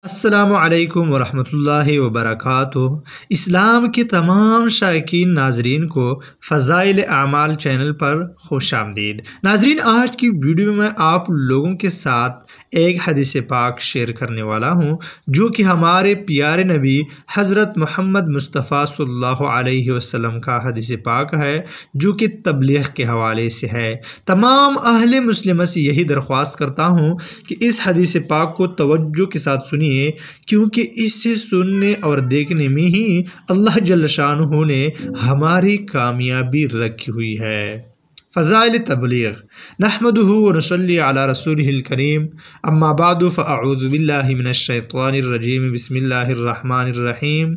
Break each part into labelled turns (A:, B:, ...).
A: السلام علیکم ورحمۃ اللہ وبرکاتہ۔ اسلام کے تمام شائقین ناظرین کو فضائل اعمال چینل پر خوش آمدید۔ ناظرین، آج کی ویڈیو میں آپ لوگوں کے ساتھ ایک حدیث پاک شیئر کرنے والا ہوں جو کہ ہمارے پیارے نبی حضرت محمد مصطفیٰ صلی اللہ علیہ وسلم کا حدیث پاک ہے، جو کہ تبلیغ کے حوالے سے ہے۔ تمام اہل مسلمہ سے یہی درخواست کرتا ہوں کہ اس حدیث پاک کو توجہ کے ساتھ سنیے، کیونکہ اس سے سننے اور دیکھنے میں ہی اللہ جل شانہ نے ہماری کامیابی رکھی ہوئی ہے۔ فضائل تبلیغ۔ نحمدہ ونصلی علی رسولہ الکریم، اما بعد فاعوذ باللہ من الشیطان الرجیم، بسم اللہ الرحمن الرحیم۔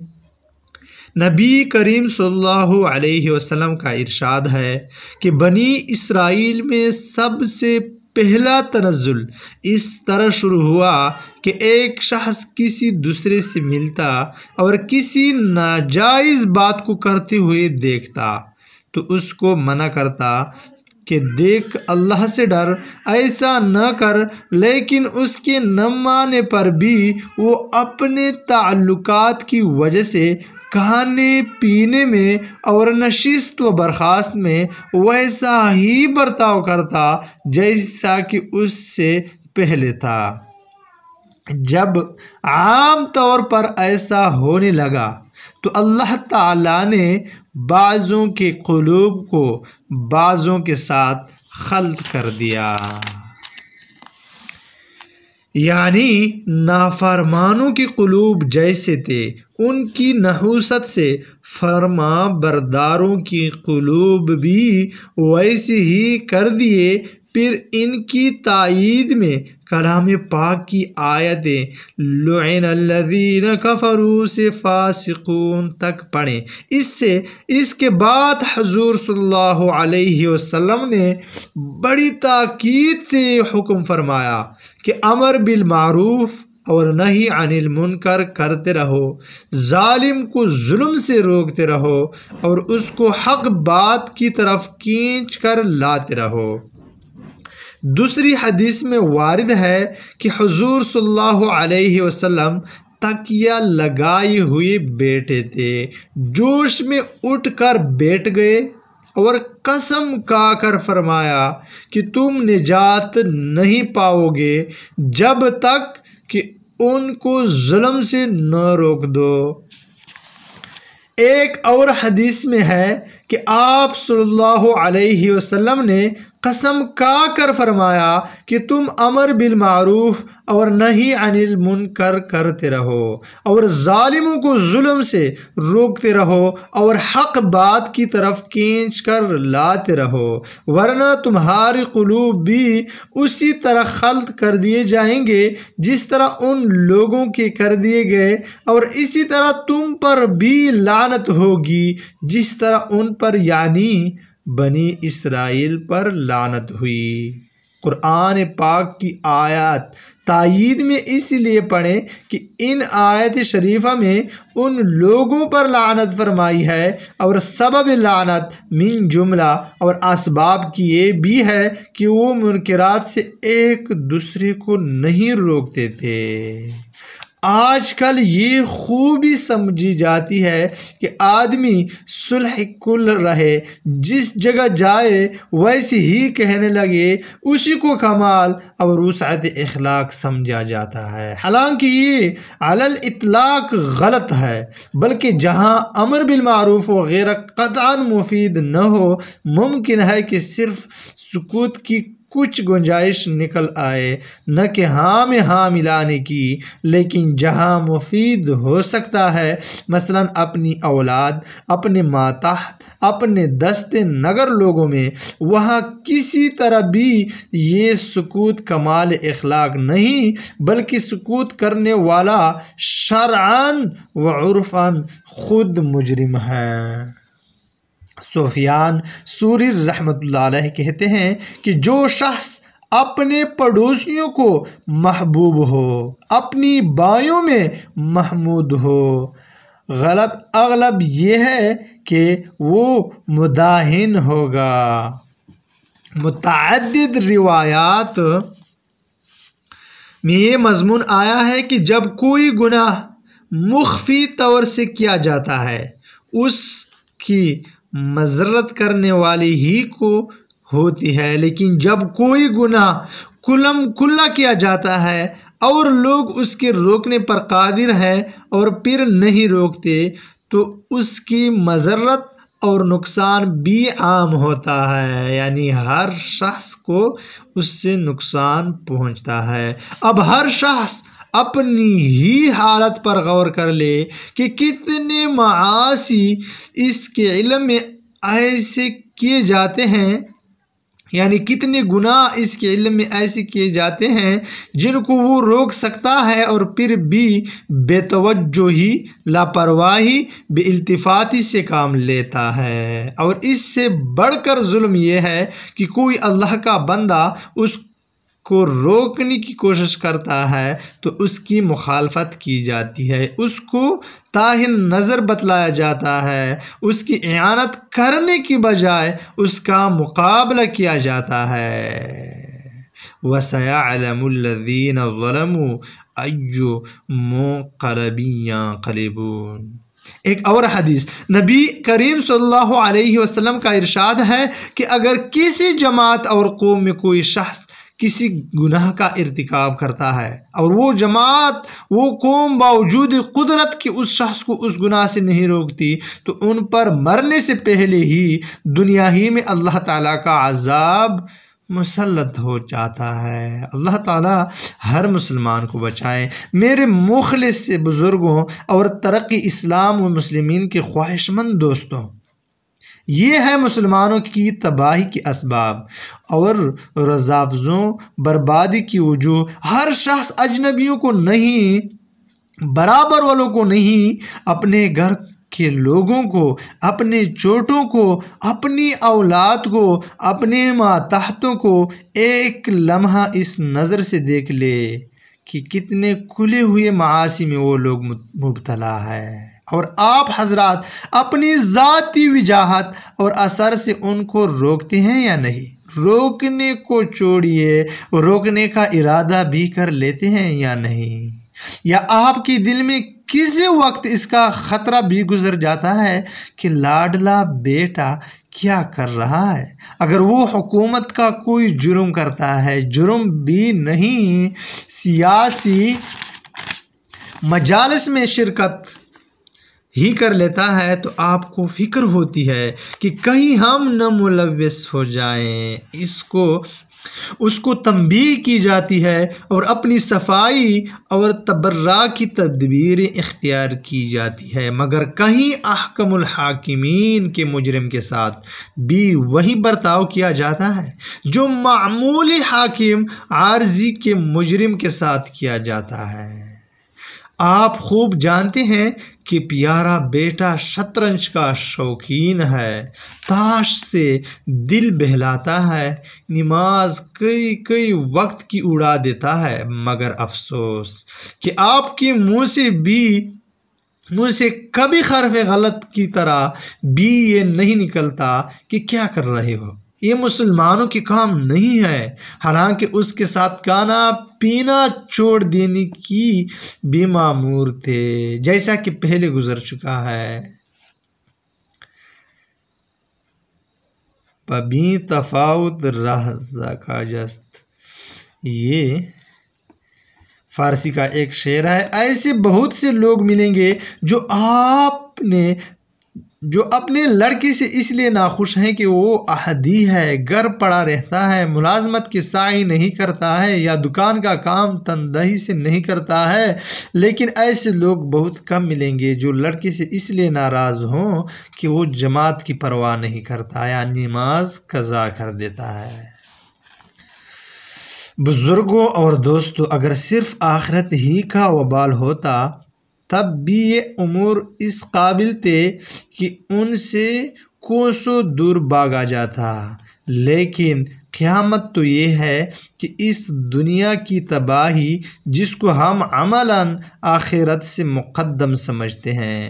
A: نبی کریم صلی اللہ علیہ وسلم کا ارشاد ہے کہ بنی اسرائیل میں سب سے پہلا تنزل اس طرح شروع ہوا کہ ایک شخص کسی دوسرے سے ملتا اور کسی ناجائز بات کو کرتے ہوئے دیکھتا تو اس کو منع کرتا کہ دیکھ، اللہ سے ڈر، ایسا نہ کر، لیکن اس کے نہ ماننے پر بھی وہ اپنے تعلقات کی وجہ سے کھانے پینے میں اور نشست و برخاست میں ویسا ہی برتاؤ کرتا جیسا کہ اس سے پہلے تھا۔ جب عام طور پر ایسا ہونے لگا تو اللہ تعالیٰ نے بعضوں کے قلوب کو بعضوں کے ساتھ خلط کر دیا، یعنی نافرمانوں کے قلوب جیسے تھے ان کی نحوست سے فرما برداروں کی قلوب بھی ویسے ہی کر دیے۔ پھر ان کی تائید میں کلام پاک کی آیتیں لعن الذین کفروا سے فاسقون تک پڑھیں۔ اس کے بعد حضور صلی اللہ علیہ وسلم نے بڑی تاکید سے حکم فرمایا کہ امر بالمعروف اور نہی عن المنکر کرتے رہو، ظالم کو ظلم سے روکتے رہو اور اس کو حق بات کی طرف کھینچ کر لاتے رہو۔ دوسری حدیث میں وارد ہے کہ حضور صلی اللہ علیہ وسلم تکیہ لگائے ہوئے بیٹھے تھے، جوش میں اٹھ کر بیٹھ گئے اور قسم کھا کر فرمایا کہ تم نجات نہیں پاؤ گے جب تک کہ ان کو ظلم سے نہ روک دو۔ ایک اور حدیث میں ہے کہ آپ صلی اللہ علیہ وسلم نے قسم کھا کر فرمایا کہ تم امر بالمعروف اور نہی عن المنکر کرتے رہو اور ظالموں کو ظلم سے روکتے رہو اور حق بات کی طرف کھینچ کر لاتے رہو، ورنہ تمہارے قلوب بھی اسی طرح خلط کر دیے جائیں گے جس طرح ان لوگوں کے کر دیے گئے، اور اسی طرح تم پر بھی لعنت ہوگی جس طرح ان پر یعنی بنی اسرائیل پر لعنت ہوئی۔ قرآن پاک کی آیات تائید میں اس لیے پڑھیں کہ ان آیت شریفہ میں ان لوگوں پر لعنت فرمائی ہے، اور سبب لعنت من جملہ اور اسباب کی یہ بھی ہے کہ وہ منکرات سے ایک دوسرے کو نہیں روکتے تھے۔ آج کل یہ خوبی سمجھی جاتی ہے کہ آدمی صلح کل رہے، جس جگہ جائے ویسے ہی کہنے لگے، اسی کو کمال اور وسعت اخلاق سمجھا جاتا ہے، حالانکہ یہ علی الاطلاق غلط ہے، بلکہ جہاں امر بالمعروف وغیرہ قطعاً مفید نہ ہو، ممکن ہے کہ صرف سکوت کی کچھ گنجائش نکل آئے، نہ کہ ہاں میں ہاں ملانے کی، لیکن جہاں مفید ہو سکتا ہے، مثلا اپنی اولاد، اپنے ماتحت، اپنے دست نگر لوگوں میں، وہاں کسی طرح بھی یہ سکوت کمال اخلاق نہیں، بلکہ سکوت کرنے والا شرعاً و عرفاً خود مجرم ہے۔ سفیان ثوری رحمۃ اللہ علیہ کہتے ہیں کہ جو شخص اپنے پڑوسیوں کو محبوب ہو، اپنی بائیوں میں محمود ہو، اغلب یہ ہے کہ وہ مداہن ہوگا۔ متعدد روایات میں یہ مضمون آیا ہے کہ جب کوئی گناہ مخفی طور سے کیا جاتا ہے اس کی مذرت کرنے والی ہی کو ہوتی ہے، لیکن جب کوئی گناہ کھلا کیا جاتا ہے اور لوگ اس کے روکنے پر قادر ہیں اور پھر نہیں روکتے تو اس کی مذرت اور نقصان بھی عام ہوتا ہے، یعنی ہر شخص کو اس سے نقصان پہنچتا ہے۔ اب ہر شخص اپنی ہی حالت پر غور کر لے کہ کتنے معاصی اس کے علم میں ایسے کیے جاتے ہیں، یعنی کتنے گناہ اس کے علم میں ایسے کیے جاتے ہیں جن کو وہ روک سکتا ہے اور پھر بھی بے توجہی، لاپرواہی، بے التفاتی سے کام لیتا ہے۔ اور اس سے بڑھ کر ظلم یہ ہے کہ کوئی اللہ کا بندہ اس کو روکنے کی کوشش کرتا ہے تو اس کی مخالفت کی جاتی ہے، اس کو تاحِل نظر بتلایا جاتا ہے، اس کی اعانت کرنے کی بجائے اس کا مقابلہ کیا جاتا ہے۔ وَسَيَعْلَمُ الَّذِينَ ظَلَمُوا أَيُّ مُنقَلَبٍ يَنقَلِبُونَ۔ ایک اور حدیث نبی کریم صلی اللہ علیہ وسلم کا ارشاد ہے کہ اگر کسی جماعت اور قوم میں کوئی شخص کسی گناہ کا ارتکاب کرتا ہے اور وہ جماعت، وہ قوم باوجود قدرت کے اس شخص کو اس گناہ سے نہیں روکتی تو ان پر مرنے سے پہلے ہی دنیا ہی میں اللہ تعالیٰ کا عذاب مسلط ہو جاتا ہے۔ اللہ تعالیٰ ہر مسلمان کو بچائے۔ میرے مخلص سے بزرگوں اور ترقی اسلام و مسلمین کے خواہش مند دوستوں، یہ ہے مسلمانوں کی تباہی کے اسباب اور رذافزوں، بربادی کی وجوہ۔ ہر شخص اجنبیوں کو نہیں، برابر والوں کو نہیں، اپنے گھر کے لوگوں کو، اپنے چھوٹوں کو، اپنی اولاد کو، اپنے ماتحتوں کو ایک لمحہ اس نظر سے دیکھ لے کہ کتنے کھلے ہوئے معاصی میں وہ لوگ مبتلا ہے، اور آپ حضرات اپنی ذاتی وجاہت اور اثر سے ان کو روکتے ہیں یا نہیں؟ روکنے کو چھوڑیے، روکنے کا ارادہ بھی کر لیتے ہیں یا نہیں؟ یا آپ کے دل میں کسی وقت اس کا خطرہ بھی گزر جاتا ہے کہ لاڈلا بیٹا کیا کر رہا ہے؟ اگر وہ حکومت کا کوئی جرم کرتا ہے، جرم بھی نہیں، سیاسی مجالس میں شرکت ہی کر لیتا ہے تو آپ کو فکر ہوتی ہے کہ کہیں ہم نہ ملوث ہو جائیں۔ اس کو تنبیہ کی جاتی ہے اور اپنی صفائی اور تبرع کی تدبیریں اختیار کی جاتی ہے، مگر کہیں احکم الحاکمین کے مجرم کے ساتھ بھی وہی برتاؤ کیا جاتا ہے جو معمولی حاکم عارضی کے مجرم کے ساتھ کیا جاتا ہے۔ آپ خوب جانتے ہیں کہ پیارا بیٹا شطرنج کا شوقین ہے، تاش سے دل بہلاتا ہے، نماز کئی وقت کی اڑا دیتا ہے، مگر افسوس کہ آپ کے منہ سے کبھی حرف غلط کی طرح بھی یہ نہیں نکلتا کہ کیا کر رہے ہو، یہ مسلمانوں کے کام نہیں ہے، حالانکہ اس کے ساتھ کھانا پینا چھوڑ دینے کی بھی مامور تھے، جیسا کہ پہلے گزر چکا ہے۔ پبیں تفاوت رہ کا جست، یہ فارسی کا ایک شعر ہے۔ ایسے بہت سے لوگ ملیں گے جو اپنے لڑکی سے اس لیے ناخوش ہیں کہ وہ احدی ہے، گھر پڑا رہتا ہے، ملازمت کی سعی نہیں کرتا ہے یا دکان کا کام تندہی سے نہیں کرتا ہے، لیکن ایسے لوگ بہت کم ملیں گے جو لڑکی سے اس لیے ناراض ہوں کہ وہ جماعت کی پرواہ نہیں کرتا یا نماز قضا کر دیتا ہے۔ بزرگوں اور دوستوں، اگر صرف آخرت ہی کا وبال ہوتا تب بھی یہ امور اس قابل تھے کہ ان سے کوسوں دور بھاگا جاتا، لیکن قیامت تو یہ ہے کہ اس دنیا کی تباہی جس کو ہم عملاً آخرت سے مقدم سمجھتے ہیں،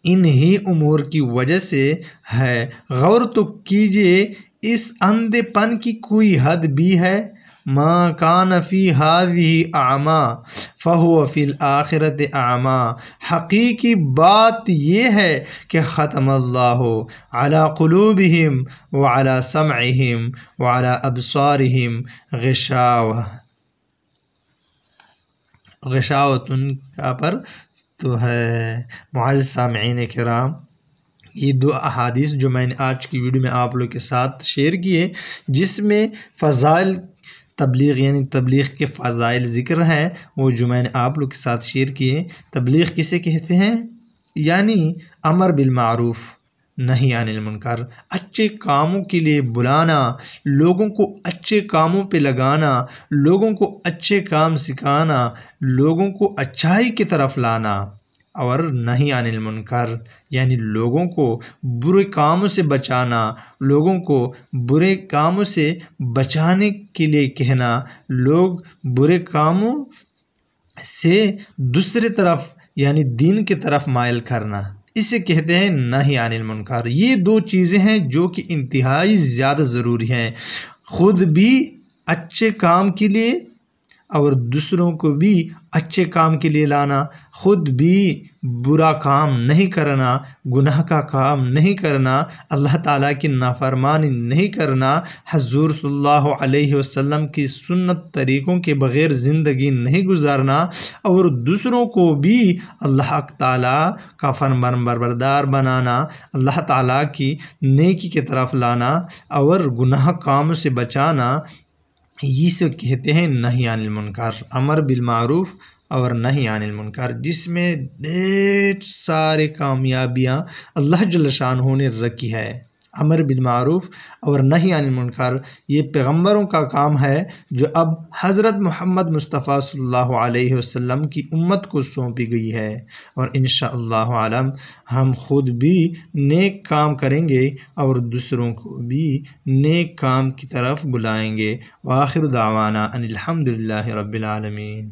A: انہی امور کی وجہ سے ہے۔ غور تو کیجیے، اس اندھے پن کی کوئی حد بھی ہے؟ ما کان فی ہذہ اعمی فہو فی الآخرۃ اعمی، حقیقی بات یہ ہے کہ ختم اللہ علی قلوبہم وعلی سمعہم وعلی ابصارہم غشاوہ، غشاوتن کا پر تو ہے۔ معزز سامعین کرام، یہ دو احادیث جو میں نے آج کی ویڈیو میں آپ لوگ کے ساتھ شیئر کیے، جس میں فضائل تبلیغ یعنی تبلیغ کے فضائل ذکر ہیں، وہ جو میں نے آپ لوگ کے ساتھ شیئر کیے۔ تبلیغ کسے کہتے ہیں؟ یعنی امر بالمعروف نہی عن المنکر، اچھے کاموں کے لیے بلانا، لوگوں کو اچھے کاموں پہ لگانا، لوگوں کو اچھے کام سکھانا، لوگوں کو اچھائی کی طرف لانا، اور نہی عن المنکر یعنی لوگوں کو برے کاموں سے بچانا، لوگوں کو برے کاموں سے بچانے کے لیے کہنا، لوگ برے کاموں سے دوسری طرف یعنی دین کی طرف مائل کرنا، اسے کہتے ہیں نہی عن المنکر۔ یہ دو چیزیں ہیں جو کہ انتہائی زیادہ ضروری ہیں، خود بھی اچھے کام کے لیے اور دوسروں کو بھی اچھے کام کے لیے لانا، خود بھی برا کام نہیں کرنا، گناہ کا کام نہیں کرنا، اللہ تعالیٰ کی نافرمانی نہیں کرنا، حضور صلی اللہ علیہ وسلم کی سنت طریقوں کے بغیر زندگی نہیں گزارنا، اور دوسروں کو بھی اللہ تعالیٰ کا فرمانبردار بنانا، اللہ تعالیٰ کی نیکی کی طرف لانا اور گناہ کاموں سے بچانا، یہ سے کہتے ہیں نہی عن المنکر، امر بالمعروف اور نہی عن المنکر، جس میں ڈھیر سارے کامیابیاں اللہ جل شانہ نے رکھی ہے۔ امر بالمعروف اور نہی عن المنکر یہ پیغمبروں کا کام ہے، جو اب حضرت محمد مصطفیٰ صلی اللہ علیہ وسلم کی امت کو سونپی گئی ہے، اور انشاءاللہ عالم ہم خود بھی نیک کام کریں گے اور دوسروں کو بھی نیک کام کی طرف بلائیں گے۔ وآخر دعوانا ان الحمدللہ رب العالمین۔